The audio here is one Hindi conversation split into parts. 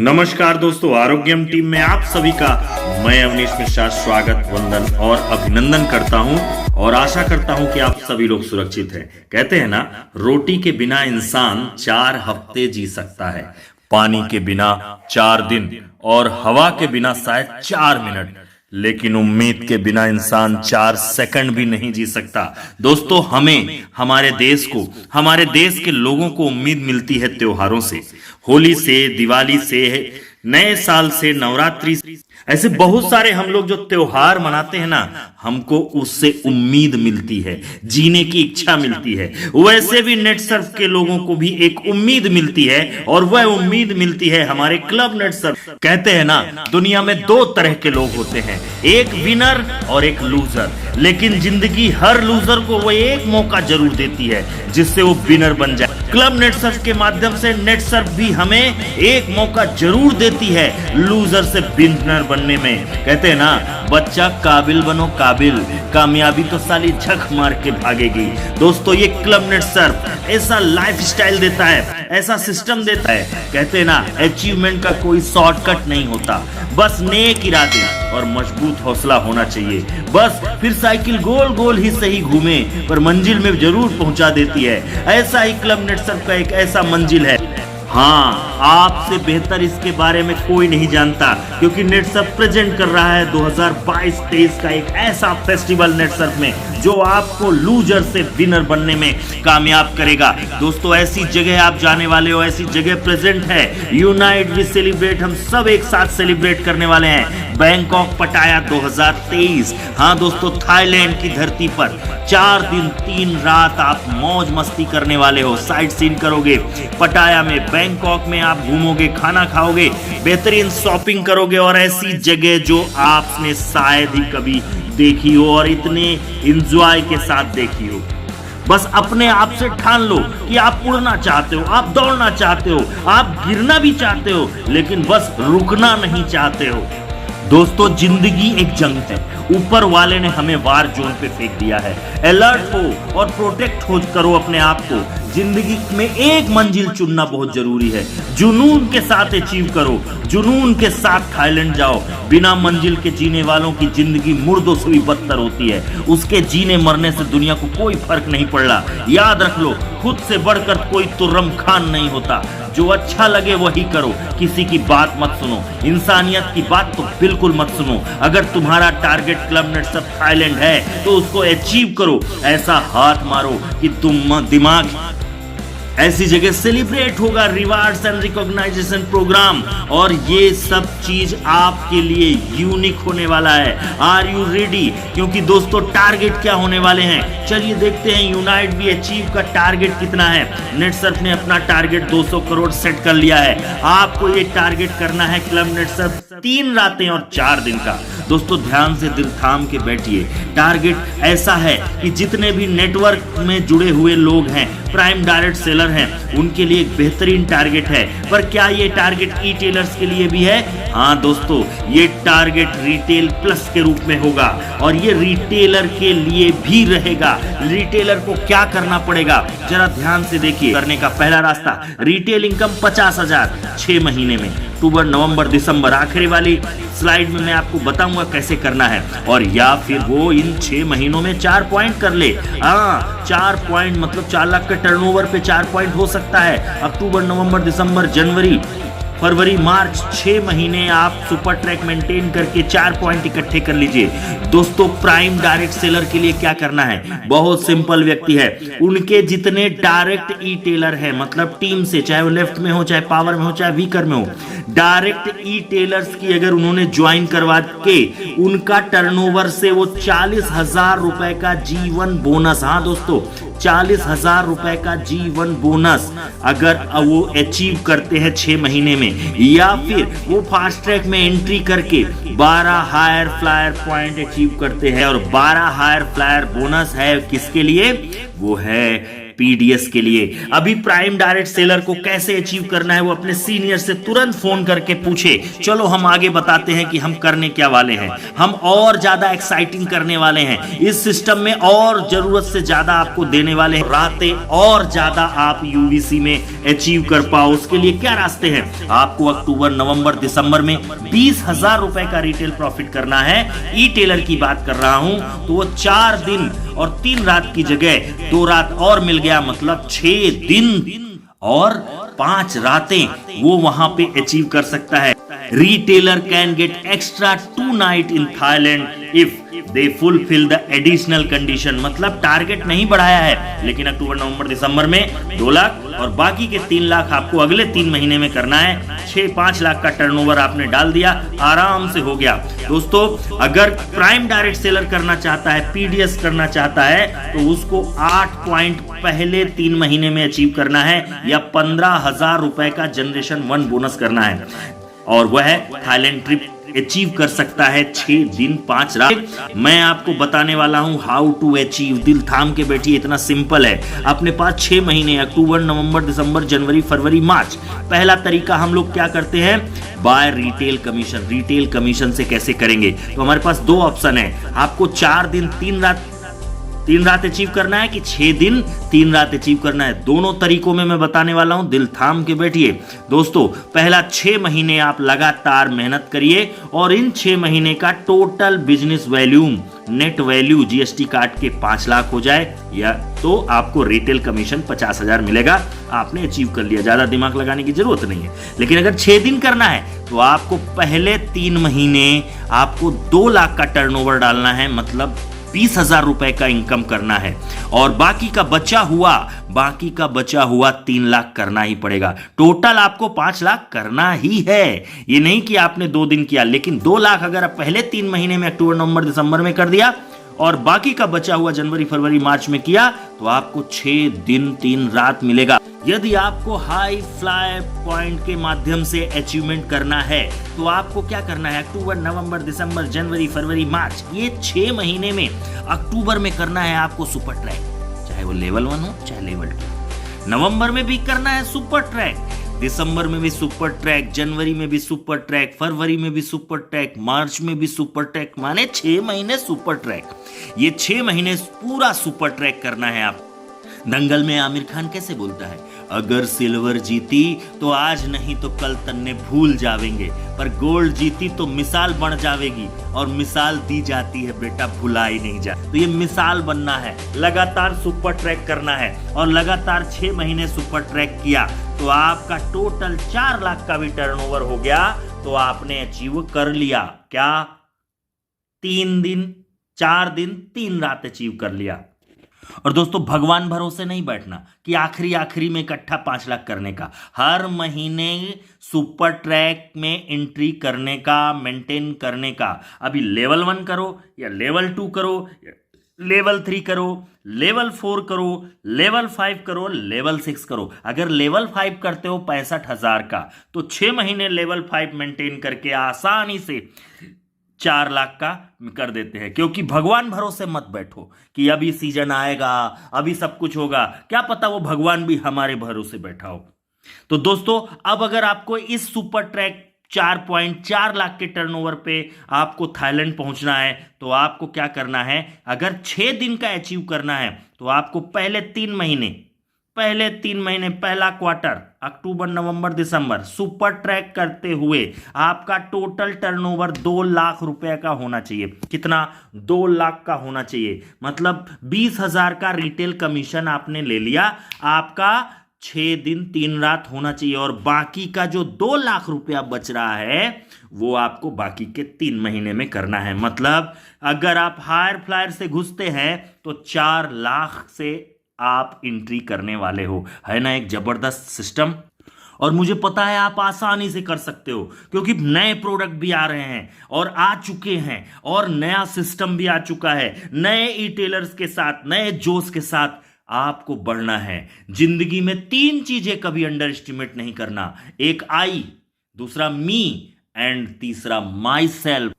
नमस्कार दोस्तों, आरोग्यम टीम में आप सभी का मैं अवनीश मिश्रा स्वागत, वंदन और अभिनंदन करता हूं और आशा करता हूं कि आप सभी लोग सुरक्षित हैं। कहते हैं ना, रोटी के बिना इंसान 4 हफ्ते जी सकता है, पानी के बिना 4 दिन और हवा के बिना शायद 4 मिनट, लेकिन उम्मीद के बिना इंसान 4 सेकंड भी नहीं जी सकता। दोस्तों, हमें, हमारे देश को, हमारे देश के लोगों को उम्मीद मिलती है त्योहारों से, होली से, दिवाली से, नए साल से, नवरात्रि से। ऐसे बहुत सारे हम लोग जो त्योहार मनाते हैं ना, हमको उससे उम्मीद मिलती है, जीने की इच्छा मिलती है। वैसे भी नेट सर्फ के लोगों को भी एक उम्मीद मिलती है और वह उम्मीद मिलती है हमारे क्लब नेट सर्फ। कहते हैं ना, दुनिया में 2 तरह के लोग होते हैं, एक विनर और एक लूजर, लेकिन जिंदगी हर लूजर को वह एक मौका जरूर देती है जिससे वो विनर बन जाए। क्लब नेट सर्फ के माध्यम से नेट सर्फ भी हमें एक मौका जरूर देती है लूजर से विनर बनने में। कहते हैं ना, बच्चा काबिल बनो काबिल, कामयाबी तो साली झक मार के भागेगी। दोस्तों, ये क्लब नेट सर्फ ऐसा लाइफ स्टाइल देता है, ऐसा सिस्टम देता है। कहते हैं ना, अचीवमेंट का कोई शॉर्टकट नहीं होता, बस नेक इरादे और मजबूत हौसला होना चाहिए। बस फिर साइकिल गोल गोल ही सही घूमे पर मंजिल में जरूर पहुंचा देती है। ऐसा ही क्लब नेट सर्फ का एक ऐसा मंजिल है। हाँ, आपसे बेहतर इसके बारे में कोई नहीं जानता, क्योंकि नेट सर्फ प्रेजेंट कर रहा है 2022-23 का एक ऐसा फेस्टिवल नेट सर्फ में जो आपको लूजर से विनर बनने में कामयाब करेगा। दोस्तों, ऐसी जगह आप जाने वाले हो, ऐसी जगह प्रेजेंट है। यूनाइट वी सेलिब्रेट, हम सब एक साथ सेलिब्रेट करने वाले हैं बैंकॉक पटाया 2023। हाँ दोस्तों, थाईलैंड की धरती पर 4 दिन 3 रात आप मौज मस्ती करने वाले हो, साइट सीन करोगे पटाया में, बैंकॉक में आप घूमोगे, खाना खाओगे, बेहतरीन शॉपिंग करोगे और ऐसी जगह जो आपने शायद ही कभी देखी हो और इतने एंजॉय के साथ देखी हो। बस अपने आप से ठान लो कि आप उड़ना चाहते हो, आप दौड़ना चाहते हो, आप गिरना भी चाहते हो, लेकिन बस रुकना नहीं चाहते हो। दोस्तों, जिंदगी एक जंग है, ऊपर वाले ने हमें वार जोन पे फेंक दिया है। अलर्ट हो और प्रोटेक्ट हो करो अपने आप को। जिंदगी में एक मंजिल चुनना बहुत जरूरी है, जुनून के साथ अचीव करो, जुनून के साथ थाईलैंड जाओ। बिना मंजिल के जीने वालों की जिंदगी मुर्दों से भी बदतर होती है, उसके जीने मरने से दुनिया को कोई फर्क नहीं पड़ रहा। याद रख लो, खुद से बढ़कर कोई तुर्रम खान नहीं होता। जो अच्छा लगे वही करो, किसी की बात मत सुनो, इंसानियत की बात तो बिल्कुल मत सुनो। अगर तुम्हारा target club net Surf Thailand है तो उसको अचीव करो, ऐसा हाथ मारो कि तुम दिमाग ऐसी जगह सेलिब्रेट होगा, रिवार्ड्स एंड रिकॉग्नाइजेशन प्रोग्राम, और ये सब चीज आपके लिए यूनिक होने वाला है। Are you ready? क्योंकि दोस्तों, टारगेट क्या होने वाले हैं, चलिए देखते हैं। यूनाइट वी अचीव का टारगेट कितना है। नेट सर्फ ने अपना टारगेट 200 करोड़ सेट कर लिया है। आपको ये टारगेट करना है क्लब नेट सर्फ 3 रातें और 4 दिन का। दोस्तों, ध्यान से दिल थाम के बैठिए। टारगेट ऐसा है कि जितने भी नेटवर्क में जुड़े हुए लोग हैं, प्राइम डायरेक्ट सेलर हैं, उनके लिए एक बेहतरीन टारगेट है। पर क्या ये टारगेट ई टेलर्स के लिए भी है? हाँ दोस्तों, ये टारगेट रिटेल प्लस के रूप में होगा और ये रिटेलर के लिए भी रहेगा। रिटेलर को क्या करना पड़ेगा, जरा ध्यान से देखिए। करने का पहला रास्ता, रिटेल इनकम 50,000 6 महीने में, अक्टूबर, नवंबर, दिसंबर। आखिरी वाली स्लाइड में मैं आपको बताऊंगा कैसे करना है। और या फिर वो इन 6 महीनों में 4 पॉइंट कर ले। हाँ, 4 पॉइंट मतलब 4 लाख के टर्नओवर पे 4 पॉइंट हो सकता है। अक्टूबर, नवंबर, दिसंबर, जनवरी, फरवरी, मार्च, 6 महीने आप सुपर ट्रैक मेंटेन करके 4 पॉइंट इकट्ठे कर लीजिए। दोस्तों, प्राइम डायरेक्ट सेलर के लिए क्या करना है, बहुत सिंपल व्यक्ति है। उनके जितने डायरेक्ट ई टेलर है, मतलब टीम से, चाहे वो लेफ्ट में हो, चाहे पावर में हो, चाहे वीकर में हो, डायरेक्ट ई टेलर्स की अगर उन्होंने ज्वाइन करवा के उनका टर्नओवर से वो 40,000 रुपए का जीवन बोनस, हाँ दोस्तों, 40,000 रुपए का जीवन बोनस अगर वो अचीव करते हैं 6 महीने में, या फिर वो फास्ट ट्रैक में एंट्री करके 12 हायर फ्लायर पॉइंट अचीव करते हैं। और 12 हायर फ्लायर बोनस है किसके लिए? वो है पीडीएस के लिए। अभी प्राइम डायरेक्ट सेलर को कैसे अचीव करना है वो अपने सीनियर से तुरंत फोन करके पूछे। चलो हम आगे बताते हैं कि हम करने क्या वाले हैं। हम और ज्यादा एक्साइटिंग करने वाले हैं, इस सिस्टम में और जरूरत से ज्यादा आपको देने वाले हैं, रातें और ज्यादा आप यूवीसी में अचीव कर पाओ। उसके लिए क्या रास्ते हैं? आपको अक्टूबर, नवंबर, दिसंबर में 20,000 रुपए का रिटेल प्रॉफिट करना है। ई टेलर की बात कर रहा हूं तो वो 4 दिन और 3 रात की जगह 2 रात और मिल गया, मतलब 6 दिन और 5 रातें वो वहां पे अचीव कर सकता है। Retailer can get extra 2 night in Thailand if they fulfil the additional condition. मतलब टारगेट नहीं बढ़ाया है, लेकिन अक्टूबर, नवंबर, दिसंबर में 2 लाख और बाकी के 3 लाख आपको अगले 3 महीने में करना है। 5 लाख का टर्नओवर आपने डाल दिया, आराम से हो गया। दोस्तों, अगर प्राइम डायरेक्ट सेलर करना चाहता है, पीडीएस करना चाहता है, तो उसको 8 पॉइंट पहले 3 महीने में अचीव करना है या 15,000 रुपए का जनरेशन 1 बोनस करना है, और वह थाईलैंड ट्रिप अचीव कर सकता है 6 दिन 5 रात। मैं आपको बताने वाला हूं हाउ टू अचीव। दिल थाम के बैठिए, इतना सिंपल है। अपने पास 6 महीने, अक्टूबर, नवंबर, दिसंबर, जनवरी, फरवरी, मार्च। पहला तरीका हम लोग क्या करते हैं? By retail commission. Retail commission से कैसे करेंगे? तो हमारे पास 2 ऑप्शन है। आपको 4 दिन 3 रात अचीव करना है कि 6 दिन 3 रात अचीव करना है। दोनों तरीकों में मैं बताने वाला हूं, दिल थाम के बैठिए। दोस्तों, पहला 6 महीने आप लगातार मेहनत करिए और इन 6 महीने का total business volume, net value GST काट के 5 लाख हो जाए, या तो आपको रिटेल कमीशन 50,000 मिलेगा। आपने अचीव कर लिया, ज्यादा दिमाग लगाने की जरूरत नहीं है। लेकिन अगर 6 दिन करना है तो आपको पहले 3 महीने आपको 2 लाख का टर्नओवर डालना है, मतलब 20,000 रुपए का इनकम करना है, और बाकी का बचा हुआ 3 लाख करना ही पड़ेगा। टोटल आपको 5 लाख करना ही है। ये नहीं कि आपने 2 दिन किया, लेकिन 2 लाख अगर आप पहले 3 महीने में अक्टूबर, नवंबर, दिसंबर में कर दिया और बाकी का बचा हुआ जनवरी, फरवरी, मार्च में किया, तो आपको 6 दिन 3 रात मिलेगा। यदि आपको हाई फ्लाई पॉइंट के माध्यम से अचीवमेंट करना है तो आपको क्या करना है? अक्टूबर, नवंबर, दिसंबर, जनवरी, फरवरी, मार्च, ये 6 महीने में अक्टूबर में करना है आपको सुपर ट्रैक, चाहे वो लेवल 1 हो चाहे लेवल 2। नवंबर में भी करना है सुपर ट्रैक, दिसंबर में भी सुपर ट्रैक, जनवरी में भी सुपर ट्रैक, फरवरी में भी सुपर ट्रैक, मार्च में भी सुपर ट्रैक, माने 6 महीने सुपर ट्रैक। ये 6 महीने पूरा सुपर ट्रैक करना है आप। दंगल में आमिर खान कैसे बोलता है? अगर सिल्वर जीती तो आज नहीं तो कल तन्ने भूल जावेंगे, पर गोल्ड जीती तो मिसाल बन जावेगी, और मिसाल दी जाती है बेटा, भुलाई नहीं जा। तो ये मिसाल बनना है, लगातार सुपर ट्रैक करना है, और लगातार 6 महीने सुपर ट्रैक किया तो आपका टोटल 4 लाख का भी टर्नओवर हो गया। तो आपने अचीव कर लिया क्या? 3 दिन 4 दिन 3 रात अचीव कर लिया। और दोस्तों, भगवान भरोसे नहीं बैठना कि आखिरी में इकट्ठा 5 लाख करने का। हर महीने सुपर ट्रैक में एंट्री करने का, मेंटेन करने का। अभी लेवल 1 करो या लेवल 2 करो, लेवल 3 करो, लेवल 4 करो, लेवल 5 करो, लेवल 6 करो। अगर लेवल 5 करते हो 65,000 का, तो 6 महीने लेवल 5 मेंटेन करके आसानी से 4 लाख का कर देते हैं। क्योंकि भगवान भरोसे मत बैठो कि अभी सीजन आएगा, अभी सब कुछ होगा, क्या पता वो भगवान भी हमारे भरोसे बैठा हो। तो दोस्तों, अब अगर आपको इस सुपर ट्रैक 4.4 लाख के टर्नओवर पे आपको थाईलैंड पहुंचना है, तो आपको क्या करना है? अगर 6 दिन का अचीव करना है तो आपको पहले 3 महीने पहला क्वार्टर, अक्टूबर, नवंबर, दिसंबर सुपर ट्रैक करते हुए आपका टोटल टर्नओवर 2 लाख रुपए का होना चाहिए। कितना? 2 लाख का होना चाहिए। मतलब 20,000 का रिटेल कमीशन आपने ले लिया, आपका 6 दिन 3 रात होना चाहिए, और बाकी का जो 2 लाख रुपया बच रहा है वो आपको बाकी के 3 महीने में करना है। मतलब अगर आप हायर फ्लायर से घुसते हैं तो 4 लाख से आप एंट्री करने वाले हो। है ना एक जबरदस्त सिस्टम? और मुझे पता है आप आसानी से कर सकते हो, क्योंकि नए प्रोडक्ट भी आ रहे हैं और आ चुके हैं, और नया सिस्टम भी आ चुका है। नए ई टेलर्स के साथ, नए जोश के साथ आपको बढ़ना है। जिंदगी में 3 चीजें कभी अंडर एस्टिमेट नहीं करना। एक आई, दूसरा मी, एंड तीसरा माई सेल्फ।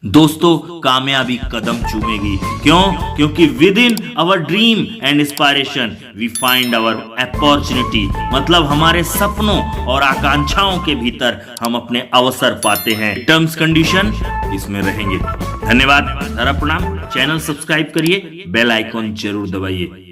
दोस्तों, कामयाबी कदम चूमेगी। क्यों? क्योंकि within our dream and inspiration we find our opportunity. मतलब हमारे सपनों और आकांक्षाओं के भीतर हम अपने अवसर पाते हैं। टर्म्स कंडीशन इसमें रहेंगे। धन्यवाद, सारा प्रणाम। चैनल सब्सक्राइब करिए, बेल आइकॉन जरूर दबाइए।